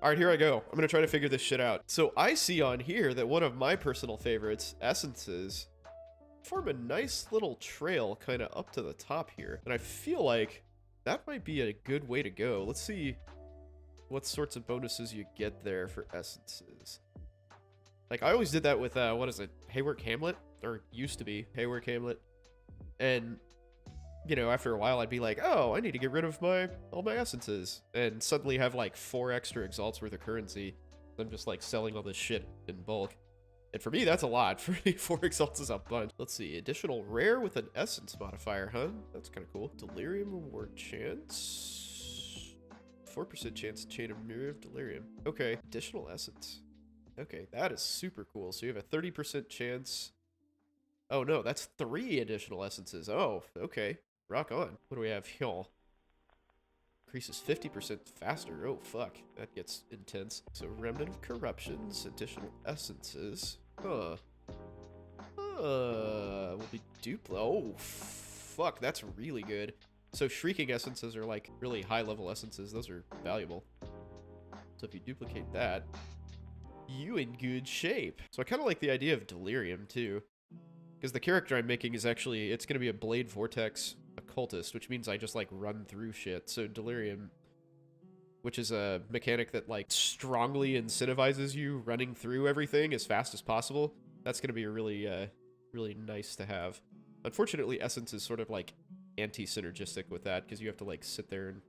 All right, here I go. I'm gonna try to figure this shit out. So I see on here that one of my personal favorites, essences, form a nice little trail kind of up to the top here. And I feel like that might be a good way to go. Let's see what sorts of bonuses you get there for essences. Like, I always did that with, what is it, Haywork Hamlet? Or used to be Haywork Hamlet. And, you know, after a while, I'd be like, oh, I need to get rid of all my essences. And suddenly have, like, 4 extra exalts worth of currency. I'm just, like, selling all this shit in bulk. And for me, that's a lot. For me, 4 exalts is a bunch. Let's see, additional rare with an essence modifier, huh? That's kind of cool. Delirium reward chance. 4% chance chain of mirror of delirium. Okay, additional essence. Okay, that is super cool. So you have a 30% chance. Oh no, that's 3 additional essences. Oh, okay. Rock on. What do we have here? Increases 50% faster. Oh, fuck. That gets intense. So Remnant of Corruptions, additional essences. Huh. Will be Duplo. Oh, fuck. That's really good. So Shrieking essences are like really high level essences. Those are valuable. So if you duplicate that, you in good shape. So I kind of like the idea of Delirium too. Because the character I'm making is actually, it's going to be a Blade Vortex Occultist, which means I just like run through shit. So Delirium, which is a mechanic that like strongly incentivizes you running through everything as fast as possible. That's going to be a really, really nice to have. Unfortunately, Essence is sort of like anti-synergistic with that because you have to like sit there and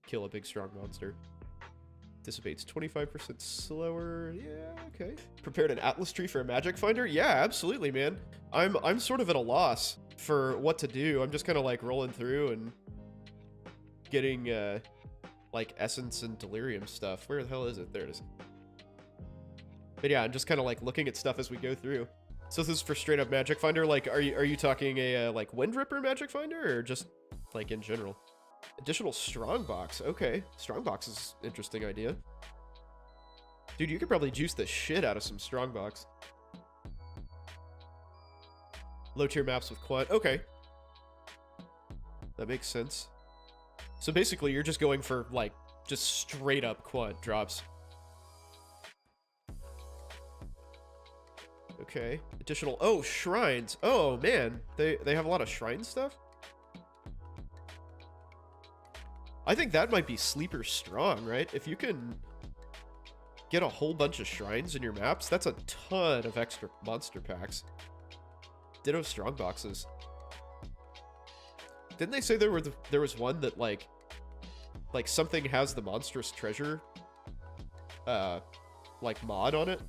kill a big strong monster. Dissipates 25% slower. Yeah, okay. Prepared an Atlas tree for a magic finder? Yeah, absolutely, man. I'm sort of at a loss for what to do. I'm just kind of like rolling through and getting like essence and delirium stuff. Where the hell is it? There it is. But yeah, I'm just kind of like looking at stuff as we go through. So this is for straight up magic finder. Like, are you talking a like Wind Ripper magic finder or just like in general? Additional strongbox. Okay, strongbox is an interesting idea. Dude, you could probably juice the shit out of some strongbox. Low tier maps with quad. Okay, that makes sense. So basically, you're just going for like just straight up quad drops. Okay, additional. Oh, shrines. Oh man, they have a lot of shrine stuff. I think that might be sleeper strong, right? If you can get a whole bunch of shrines in your maps, that's a ton of extra monster packs. Ditto strong boxes. Didn't they say there was one that like something has the monstrous treasure like mod on it?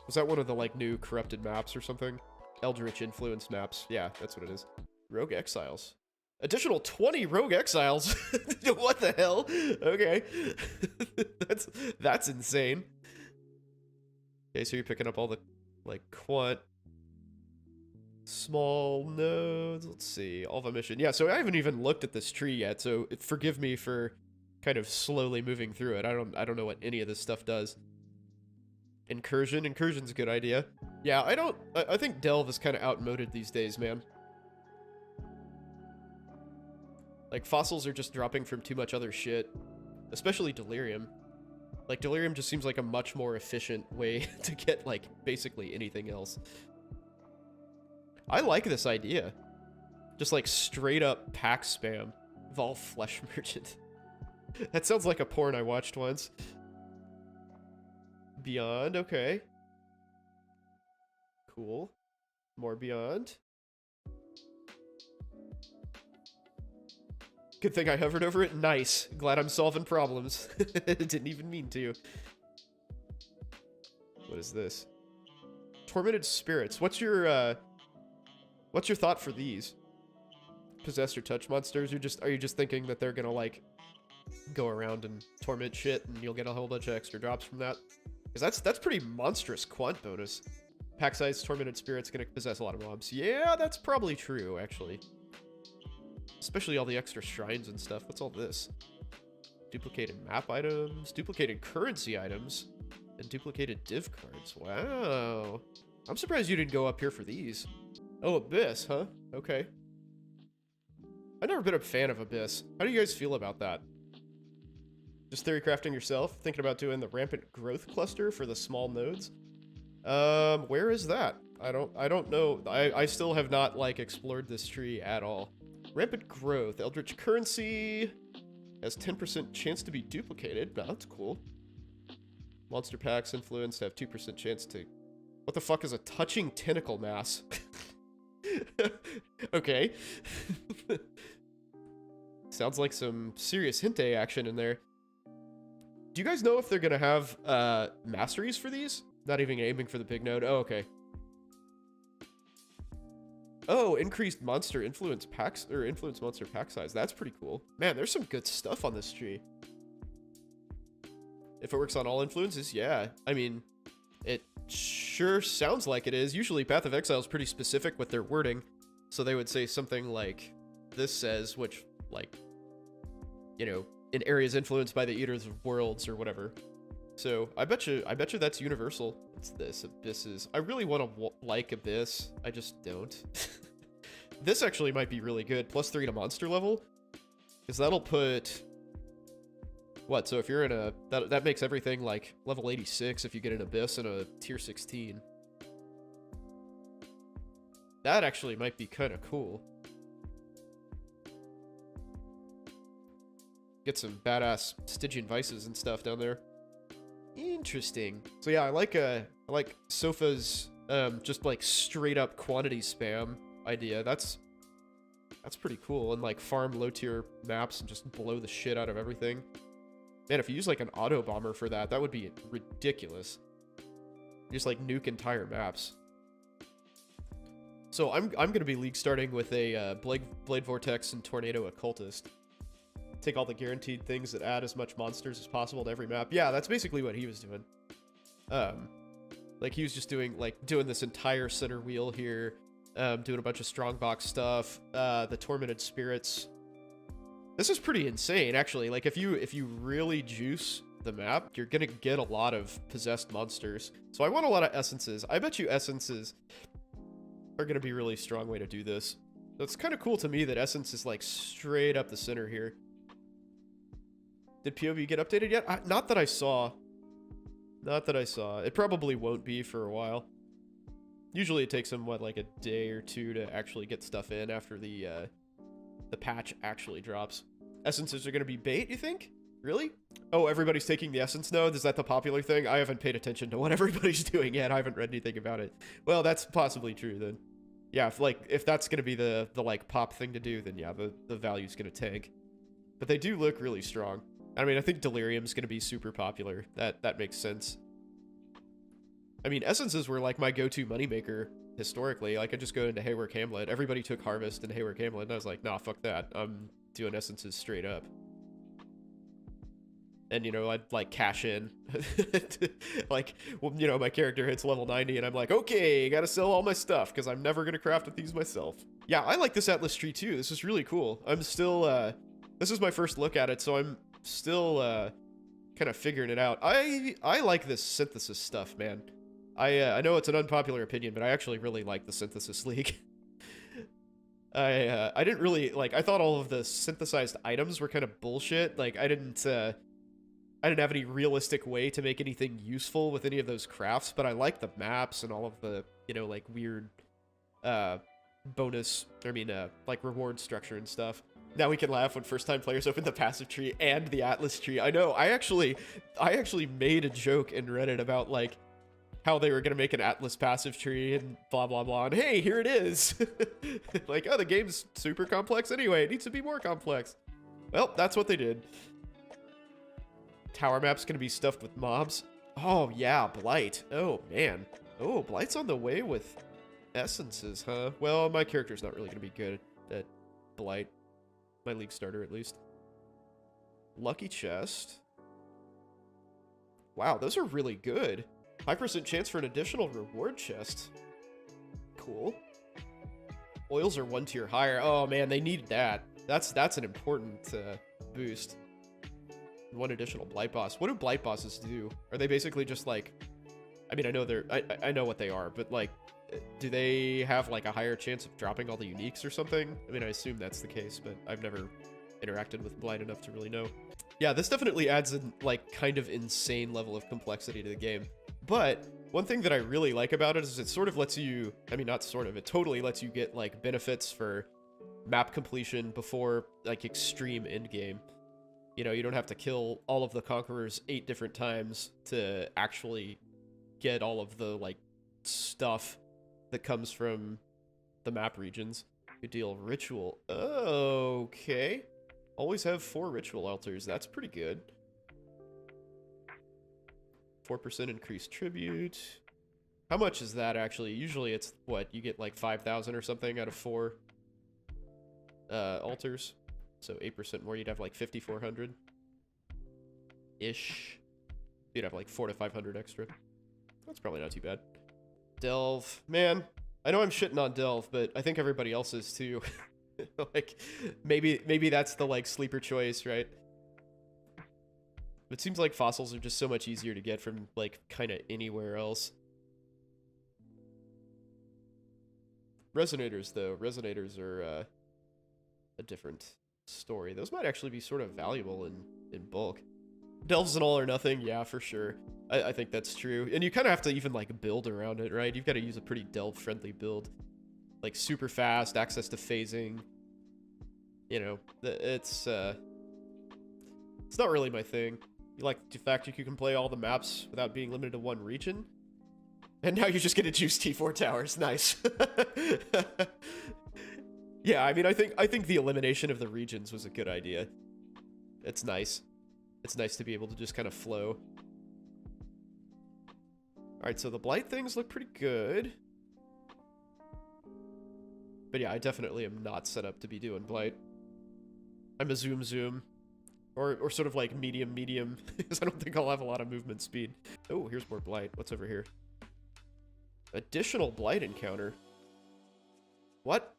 Was that one of the like new corrupted maps or something? Eldritch influence maps. Yeah, that's what it is. Rogue Exiles. Additional 20 Rogue Exiles. What the hell? Okay. That's insane. Okay, so you're picking up all the like quant small nodes. Let's see. Alpha mission. Yeah, so I haven't even looked at this tree yet, so forgive me for kind of slowly moving through it. I don't know what any of this stuff does. Incursion. Incursion's a good idea. Yeah, I think Delve is kind of outmoded these days, man. Like, fossils are just dropping from too much other shit. Especially Delirium. Like, Delirium just seems like a much more efficient way to get, like, basically anything else. I like this idea. Just, like, straight up pack spam. Vol Flesh Merchant. That sounds like a porn I watched once. Beyond, okay. Cool. More Beyond. Good thing I hovered over it. Nice. Glad I'm solving problems. Didn't even mean to. What is this? Tormented Spirits. What's your thought for these? Possess or touch monsters? Are you just thinking that they're gonna like go around and torment shit and you'll get a whole bunch of extra drops from that? Because that's pretty monstrous quant bonus. Pack size Tormented Spirits gonna possess a lot of mobs. Yeah, that's probably true, actually. Especially all the extra shrines and stuff. What's all this? Duplicated map items, duplicated currency items, and duplicated div cards. Wow. I'm surprised you didn't go up here for these. Oh, Abyss, huh? Okay. I've never been a fan of Abyss. How do you guys feel about that? Just theory crafting yourself. Thinking about doing the rampant growth cluster for the small nodes. Where is that? I don't know. I still have not, like, explored this tree at all. Rampant growth. Eldritch currency has 10% chance to be duplicated. No, that's cool. Monster packs influenced have 2% chance to... What the fuck is a touching tentacle mass? Okay. Sounds like some serious hinte action in there. Do you guys know if they're gonna have masteries for these? Not even aiming for the big node. Oh, okay. Oh, increased monster influence packs or influence monster pack size. That's pretty cool. Man, there's some good stuff on this tree. If it works on all influences, yeah. I mean, it sure sounds like it is. Usually Path of Exile is pretty specific with their wording. So they would say something like this says, which, like, you know, in areas influenced by the Eaters of Worlds or whatever. So I bet you that's universal. What's this? Abysses. I really want to like Abyss. I just don't. This actually might be really good. +3 to monster level. Because that'll put... What? So if you're in a... That makes everything like level 86 if you get an Abyss and a tier 16. That actually might be kind of cool. Get some badass Stygian Vices and stuff down there. Interesting. So yeah, I like Sofa's just like straight up quantity spam idea. That's pretty cool. And like farm low tier maps and just blow the shit out of everything. Man, if you use like an auto bomber for that, that would be ridiculous. Just like nuke entire maps. So I'm gonna be league starting with a Blade Vortex and Tornado Occultist. Take all the guaranteed things that add as much monsters as possible to every map. Yeah, that's basically what he was doing. Like he was just doing this entire center wheel here, doing a bunch of strongbox stuff, the Tormented Spirits. This is pretty insane, actually. Like if you really juice the map, you're gonna get a lot of possessed monsters. So I want a lot of essences. I bet you essences are gonna be a really strong way to do this. So it's kind of cool to me that essence is like straight up the center here. Did POV get updated yet? Not that I saw. Not that I saw. It probably won't be for a while. Usually it takes them, what, like a day or two to actually get stuff in after the patch actually drops. Essences are going to be bait, you think? Really? Oh, everybody's taking the essence node? Is that the popular thing? I haven't paid attention to what everybody's doing yet. I haven't read anything about it. Well, that's possibly true then. Yeah, if that's going to be the like pop thing to do, then yeah, the value's going to tank. But they do look really strong. I mean, I think Delirium's going to be super popular. That makes sense. I mean, essences were like my go-to moneymaker historically. Like, I just go into Haywork Hamlet. Everybody took Harvest and Haywork Hamlet, and I was like, nah, fuck that. I'm doing essences straight up. And, you know, I'd, like, cash in. Like, well, you know, my character hits level 90, and I'm like, okay, gotta sell all my stuff, because I'm never gonna craft with these myself. Yeah, I like this Atlas tree, too. This is really cool. I'm still, this is my first look at it, so I'm still kind of figuring it out. I like this synthesis stuff, man. I know it's an unpopular opinion, but I actually really like the Synthesis League. I didn't really like. I thought all of the synthesized items were kind of bullshit. Like I didn't have any realistic way to make anything useful with any of those crafts. But I like the maps and all of the, you know, like weird bonus. I mean, like reward structure and stuff. Now we can laugh when first-time players open the passive tree and the Atlas tree. I know. I actually made a joke in Reddit about like how they were gonna make an Atlas passive tree and blah blah blah. And hey, here it is. Like, oh, the game's super complex anyway. It needs to be more complex. Well, that's what they did. Tower map's gonna be stuffed with mobs. Oh yeah, Blight. Oh man. Oh, Blight's on the way with essences, huh? Well, my character's not really gonna be good at Blight. My league starter, at least. Lucky chest. Wow, those are really good. 5% chance for an additional reward chest. Cool. Oils are 1 tier higher. Oh man, they needed that. That's an important boost. 1 additional blight boss. What do blight bosses do? Are they basically just like? I mean, I know I know what they are, but like, do they have like a higher chance of dropping all the uniques or something? I mean, I assume that's the case, but I've never interacted with blight enough to really know. Yeah, this definitely adds a, like, kind of insane level of complexity to the game. But one thing that I really like about it is it sort of lets you, I mean, not sort of, it totally lets you get, like, benefits for map completion before, like, extreme endgame. You know, you don't have to kill all of the conquerors 8 different times to actually get all of the, like, stuff that comes from the map regions. Good deal. Ritual. Okay. Always have 4 ritual altars. That's pretty good. 4% increased tribute. How much is that, actually? Usually it's, what, you get, like, 5,000 or something out of 4 altars. So 8% more, you'd have, like, 5,400-ish. You'd have, like, 400 to 500 extra. That's probably not too bad. Delve. Man, I know I'm shitting on Delve, but I think everybody else is, too. Like, maybe that's the, like, sleeper choice, right? It seems like fossils are just so much easier to get from, like, kind of anywhere else. Resonators, though. Resonators are a different story. Those might actually be sort of valuable in bulk. Delve's an all or nothing, yeah, for sure. I think that's true. And you kind of have to even, like, build around it, right? You've got to use a pretty Delve-friendly build. Like, super fast, access to phasing. You know, it's not really my thing. You like the fact you can play all the maps without being limited to one region? And now you're just gonna choose T4 towers. Nice. Yeah, I mean, I think the elimination of the regions was a good idea. It's nice. It's nice to be able to just kind of flow. Alright, so the blight things look pretty good. But yeah, I definitely am not set up to be doing blight. I'm a zoom. Or sort of like medium, because I don't think I'll have a lot of movement speed. Oh, here's more blight. What's over here? Additional blight encounter. What?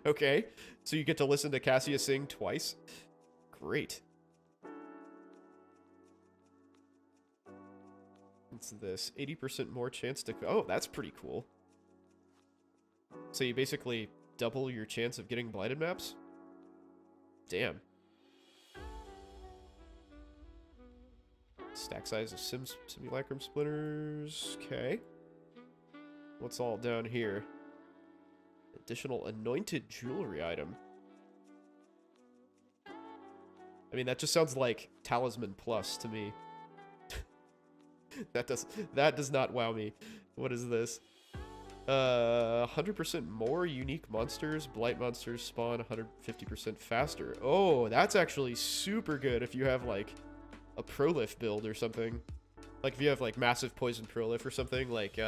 Okay, so you get to listen to Cassia sing twice? Great. What's this? 80% more chance to... Oh, that's pretty cool. So you basically double your chance of getting blighted maps? Damn. Stack size of simulacrum splinters. Okay. What's all down here? Additional anointed jewelry item. I mean, that just sounds like Talisman Plus to me. That does not wow me. What is this? 100% more unique monsters. Blight monsters spawn 150% faster. Oh, that's actually super good if you have, like, a prolif build or something. Like, if you have, like, massive poison prolif or something, like,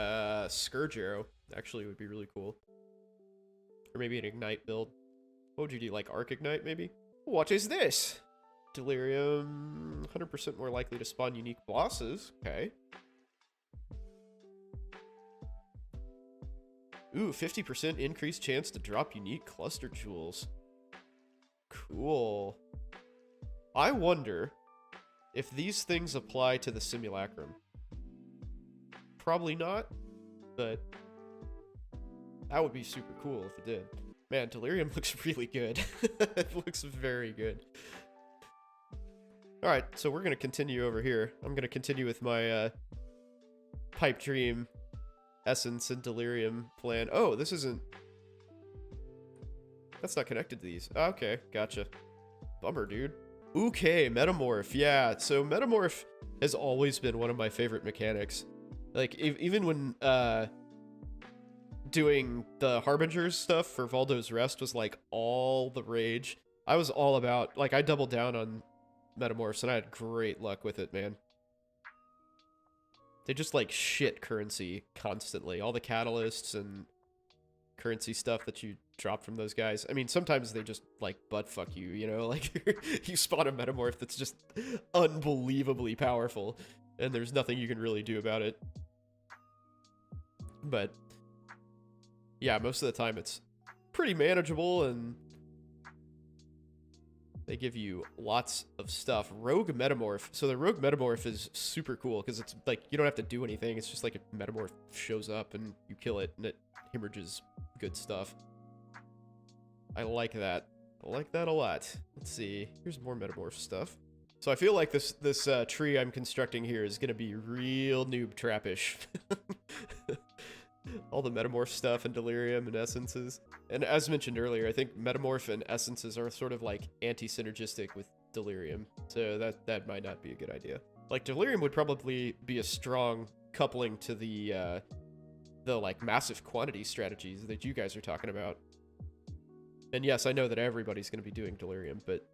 Scourge Arrow actually would be really cool. Or maybe an Ignite build. What would you do, like, Arc Ignite, maybe? What is this? Delirium, 100% more likely to spawn unique bosses. Okay. Ooh, 50% increased chance to drop unique cluster jewels. Cool. I wonder if these things apply to the simulacrum. Probably not, but that would be super cool if it did. Man, Delirium looks really good. It looks very good. Alright, so we're going to continue over here. I'm going to continue with my Pipe Dream, Essence, and Delirium plan. Oh, this isn't... That's not connected to these. Okay, gotcha. Bummer, dude. Okay, Metamorph. Yeah, so Metamorph has always been one of my favorite mechanics. Like, even when doing the Harbingers stuff for Valdo's Rest was, like, all the rage. I was all about... Like, I doubled down on Metamorphs, and I had great luck with it, man. They just, like, shit currency constantly. All the catalysts and currency stuff that you drop from those guys. I mean, sometimes they just, like, buttfuck you, you know? Like, you spawn a Metamorph that's just unbelievably powerful, and there's nothing you can really do about it. But, yeah, most of the time it's pretty manageable, and they give you lots of stuff. Rogue Metamorph. So the Rogue Metamorph is super cool because it's like you don't have to do anything. It's just like a Metamorph shows up and you kill it and it hemorrhages good stuff. I like that I like that a lot. Let's see. Here's more Metamorph stuff. So I feel like this tree I'm constructing here is gonna be real noob trappish. All the Metamorph stuff and Delirium and Essences. And as mentioned earlier, I think Metamorph and Essences are sort of like anti-synergistic with Delirium. So that might not be a good idea. Like, Delirium would probably be a strong coupling to the like massive quantity strategies that you guys are talking about. And yes, I know that everybody's going to be doing Delirium, but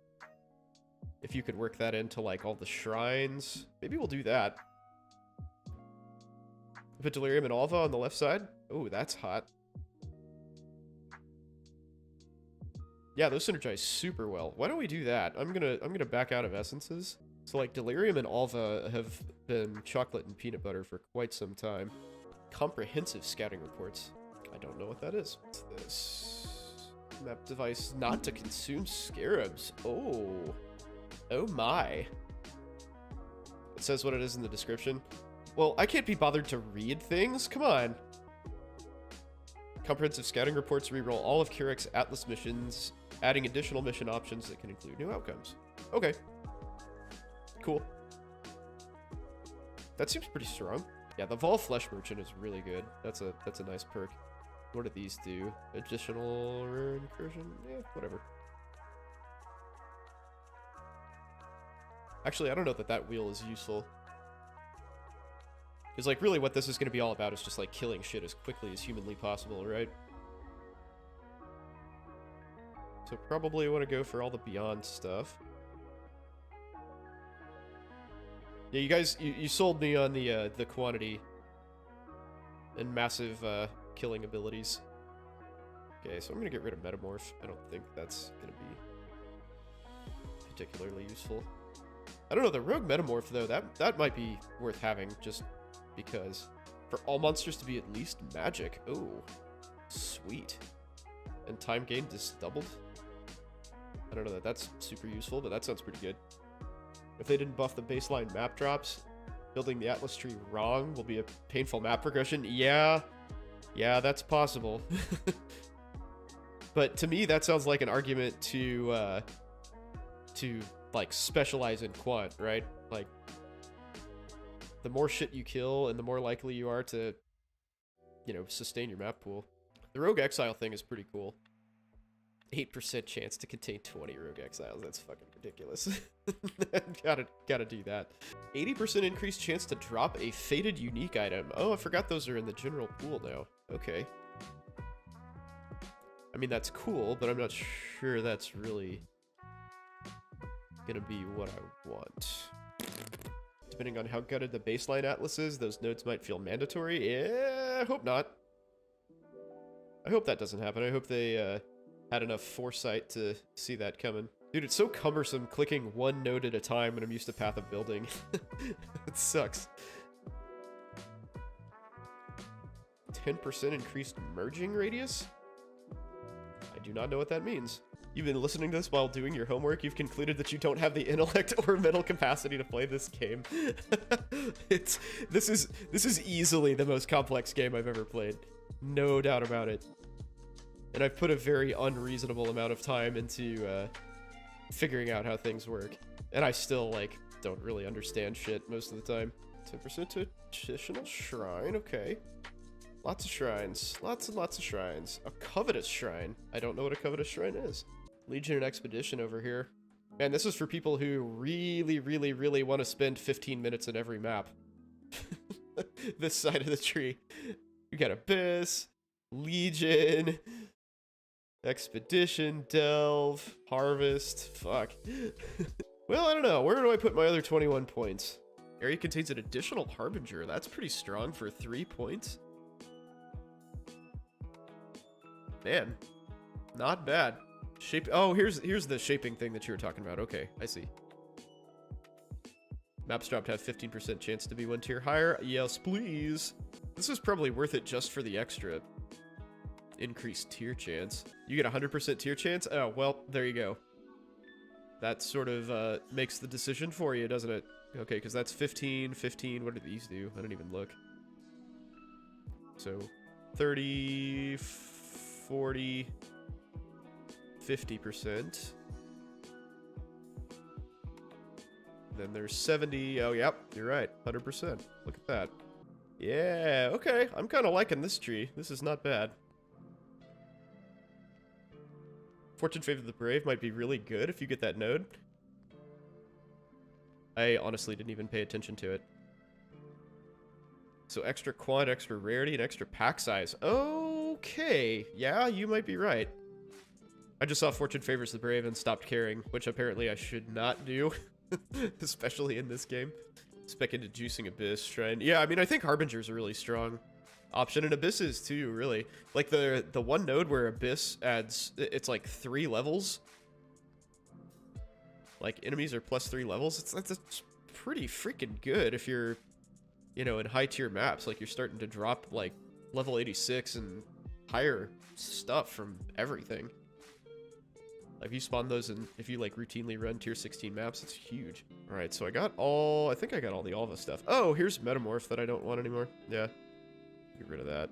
if you could work that into like all the shrines, maybe we'll do that. Put Delirium and Alva on the left side. Oh, that's hot. Yeah, those synergize super well. Why don't we do that? I'm gonna back out of Essences. So like Delirium and Alva have been chocolate and peanut butter for quite some time. Comprehensive scouting reports. I don't know what that is. What's this? Map device not to consume scarabs. Oh. Oh my. It says what it is in the description. Well, I can't be bothered to read things. Come on. Comprehensive scouting reports reroll all of Kurek's Atlas missions, adding additional mission options that can include new outcomes. Okay. Cool. That seems pretty strong. Yeah, the Vol Flesh Merchant is really good. That's a nice perk. What do these do? Additional rare incursion? Yeah, whatever. Actually, I don't know that wheel is useful. Because, like, really what this is going to be all about is just, like, killing shit as quickly as humanly possible, right? So probably want to go for all the Beyond stuff. Yeah, you guys, you sold me on the quantity and massive killing abilities. Okay, so I'm gonna get rid of Metamorph. I don't think that's gonna be particularly useful. I don't know, the Rogue Metamorph though, that might be worth having just because. For all monsters to be at least magic. Oh, sweet. And time gain just doubled. I don't know that that's super useful, but that sounds pretty good. If they didn't buff the baseline map drops, building the Atlas tree wrong will be a painful map progression. Yeah, that's possible. But to me, that sounds like an argument to like specialize in quant, right? Like, the more shit you kill, and the more likely you are to, you know, sustain your map pool. The Rogue Exile thing is pretty cool. 8% chance to contain 20 Rogue Exiles. That's fucking ridiculous. gotta do that. 80% increased chance to drop a fated unique item. Oh, I forgot those are in the general pool now. Okay. I mean, that's cool, but I'm not sure that's really gonna be what I want. Depending on how gutted the baseline Atlas is, those nodes might feel mandatory. Yeah, I hope not. I hope that doesn't happen. I hope they, had enough foresight to see that coming. Dude, it's so cumbersome clicking one node at a time when I'm used to Path of Building. It sucks. 10% increased merging radius? I do not know what that means. You've been listening to this while doing your homework. You've concluded that you don't have the intellect or mental capacity to play this game. This is easily the most complex game I've ever played. No doubt about it. And I've put a very unreasonable amount of time into figuring out how things work. And I still, like, don't really understand shit most of the time. 10% to additional shrine, okay. Lots of shrines. Lots and lots of shrines. A covetous shrine. I don't know what a covetous shrine is. Legion and Expedition over here. Man, this is for people who really, really, really want to spend 15 minutes in every map. This side of the tree. You got Abyss, Legion, Expedition, Delve, Harvest, fuck. Well, I don't know. Where do I put my other 21 points? Area contains an additional Harbinger. That's pretty strong for 3 points. Man, not bad. Shape. Oh, here's the shaping thing that you were talking about. Okay, I see. Maps dropped have 15% chance to be 1 tier higher. Yes, please. This is probably worth it just for the extra increased tier chance. You get 100% tier chance? Oh, well, there you go. That sort of makes the decision for you, doesn't it? Okay, because that's 15, 15. What do these do? I don't even look. So, 30, 40, 50%. Then there's 70. Oh, yep, you're right. 100%. Look at that. Yeah, okay. I'm kind of liking this tree. This is not bad. Fortune Favor the Brave might be really good if you get that node. I honestly didn't even pay attention to it. So extra quant, extra rarity, and extra pack size. Okay. Yeah, you might be right. I just saw Fortune Favors the Brave and stopped caring, which apparently I should not do. Especially in this game. Spec into Juicing Abyss, trying... Yeah, I mean, I think Harbinger's a really strong option, and Abyss is too, really. Like, the one node where Abyss adds... It's like 3 levels. Like, enemies are plus 3 levels. That's pretty freaking good if you're, you know, in high-tier maps. Like, you're starting to drop, like, level 86 and higher stuff from everything. If you spawn those and if you like routinely run tier 16 maps, it's huge. All right, so I think I got all the Alva stuff. Oh, here's Metamorph that I don't want anymore. Yeah, get rid of that.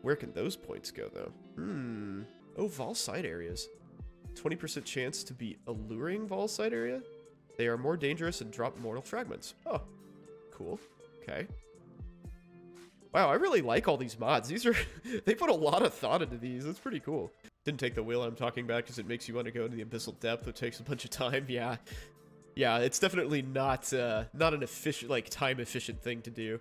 Where can those points go though? Oh, Vol side areas. 20% chance to be alluring Vol side area. They are more dangerous and drop mortal fragments. Oh, cool. Okay. Wow, I really like all these mods. These are, they put a lot of thought into these. That's pretty cool. Didn't take the wheel I'm talking about because it makes you want to go into the abyssal depth, which takes a bunch of time. Yeah. Yeah, it's definitely not an efficient, like, time-efficient thing to do.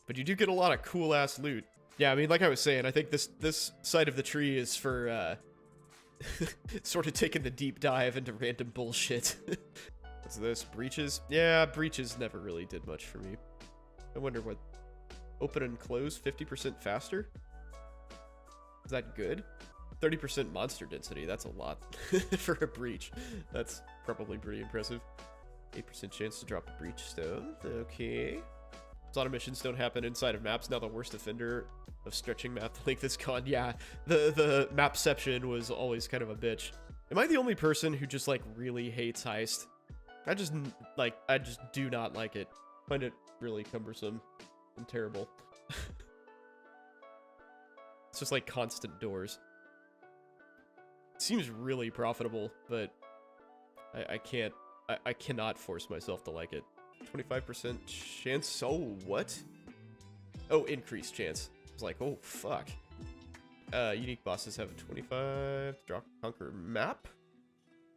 But you do get a lot of cool-ass loot. Yeah, I mean, like I was saying, I think this side of the tree is for, sort of taking the deep dive into random bullshit. What's this? Breaches? Yeah, breaches never really did much for me. I wonder what... Open and close 50% faster? Is that good? 30% monster density, that's a lot for a breach. That's probably pretty impressive. 8% chance to drop a breach stone. Okay. Auto missions don't happen inside of maps. Now the worst offender of stretching map length is gone. Yeah, the mapception was always kind of a bitch. Am I the only person who just like really hates heist? I just do not like it. Find it really cumbersome and terrible. It's just like constant doors. It seems really profitable, but I cannot force myself to like it. 25% chance. Oh, what? Oh, increased chance. I was like, oh, fuck. Unique bosses have a 25 drop conquer map.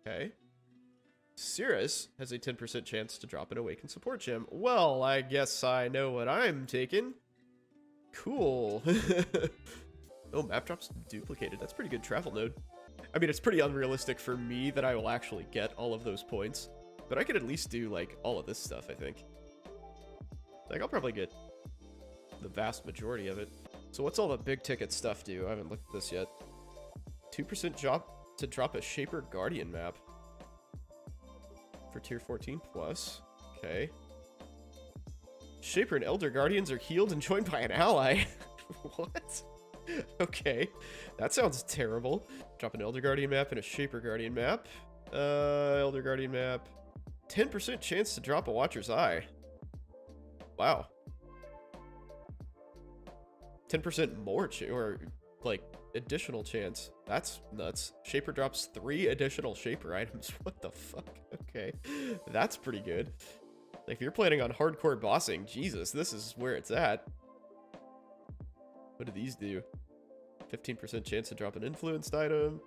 Okay. Cirrus has a 10% chance to drop an awakened support gem. Well, I guess I know what I'm taking. Cool. Oh, map drops duplicated. That's pretty good travel node. I mean, it's pretty unrealistic for me that I will actually get all of those points. But I could at least do, like, all of this stuff, I think. Like, I'll probably get the vast majority of it. So what's all the big ticket stuff do? I haven't looked at this yet. 2% drop to drop a Shaper Guardian map. For tier 14 plus. Okay. Shaper and Elder Guardians are healed and joined by an ally. What? Okay. That sounds terrible. Drop an Elder Guardian map and a Shaper Guardian map. Elder Guardian map. 10% chance to drop a Watcher's Eye. Wow. 10% more or like additional chance. That's nuts. Shaper drops 3 additional Shaper items. What the fuck? Okay. That's pretty good. If you're planning on hardcore bossing, Jesus, this is where it's at. What do these do? 15% chance to drop an influenced item.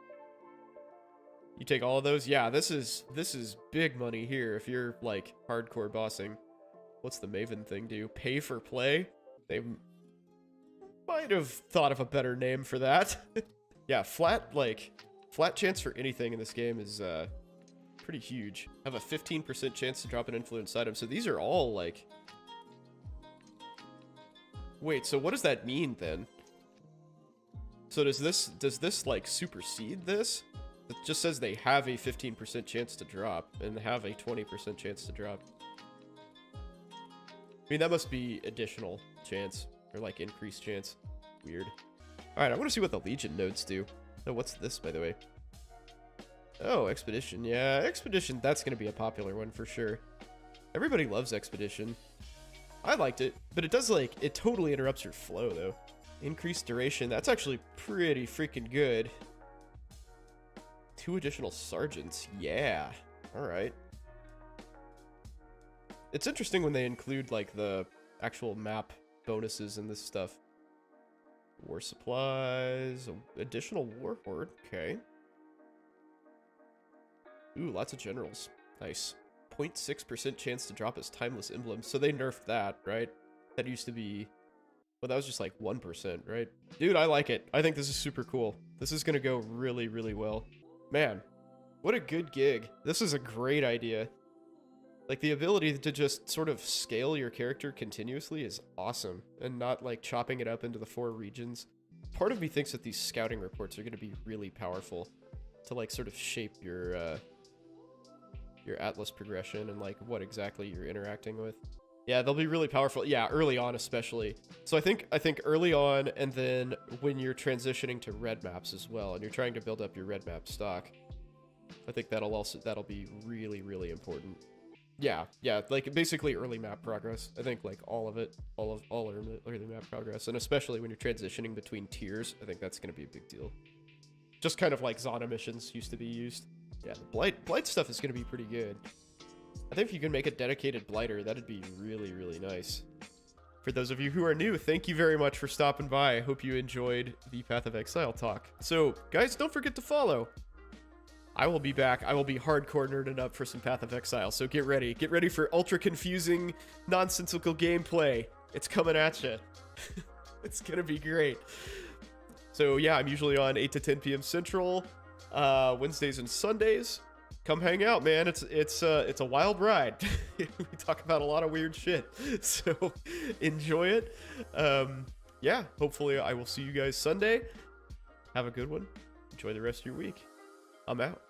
You take all of those? Yeah, this is big money here if you're like hardcore bossing. What's the Maven thing do? Pay for play? They might have thought of a better name for that. Yeah, flat chance for anything in this game is pretty huge. Have a 15% chance to drop an influenced item. So these are all like... Wait, so what does that mean then? So does this like supersede this? It just says they have a 15% chance to drop and have a 20% chance to drop. I mean, that must be additional chance or like increased chance. Weird. All right, I want to see what the Legion nodes do. Oh, what's this, by the way? Oh, Expedition. Yeah, Expedition, that's going to be a popular one for sure. Everybody loves Expedition. I liked it, but it does like, it totally interrupts your flow though. Increased duration. That's actually pretty freaking good. 2 additional sergeants. Yeah. All right. It's interesting when they include, like, the actual map bonuses and this stuff. War supplies. Additional warhorde. Okay. Ooh, lots of generals. Nice. 0.6% chance to drop as timeless emblem. So they nerfed that, right? That used to be... Well, that was just like 1%, right? Dude, I like it. I think this is super cool. This is going to go really, really well. Man, what a good gig. This is a great idea. Like, the ability to just sort of scale your character continuously is awesome. And not, like, chopping it up into the 4 regions. Part of me thinks that these scouting reports are going to be really powerful. To, like, sort of shape your Atlas progression and, like, what exactly you're interacting with. Yeah, they'll be really powerful. Yeah, early on especially. So I think early on, and then when you're transitioning to red maps as well, and you're trying to build up your red map stock, I think that'll be really, really important. Yeah, like basically early map progress. I think like all early map progress, and especially when you're transitioning between tiers, I think that's gonna be a big deal. Just kind of like Zana missions used to be used. Yeah, the Blight stuff is gonna be pretty good. I think if you can make a dedicated blighter, that'd be really, really nice. For those of you who are new, thank you very much for stopping by. I hope you enjoyed the Path of Exile talk. So, guys, don't forget to follow. I will be back. I will be hardcore nerding up for some Path of Exile, so get ready. Get ready for ultra confusing, nonsensical gameplay. It's coming at you. It's gonna be great. So, yeah, I'm usually on 8 to 10 p.m. Central, Wednesdays and Sundays. Come hang out, man. It's a wild ride. We talk about a lot of weird shit, so enjoy it. Yeah, hopefully I will see you guys Sunday. Have a good one. Enjoy the rest of your week. I'm out.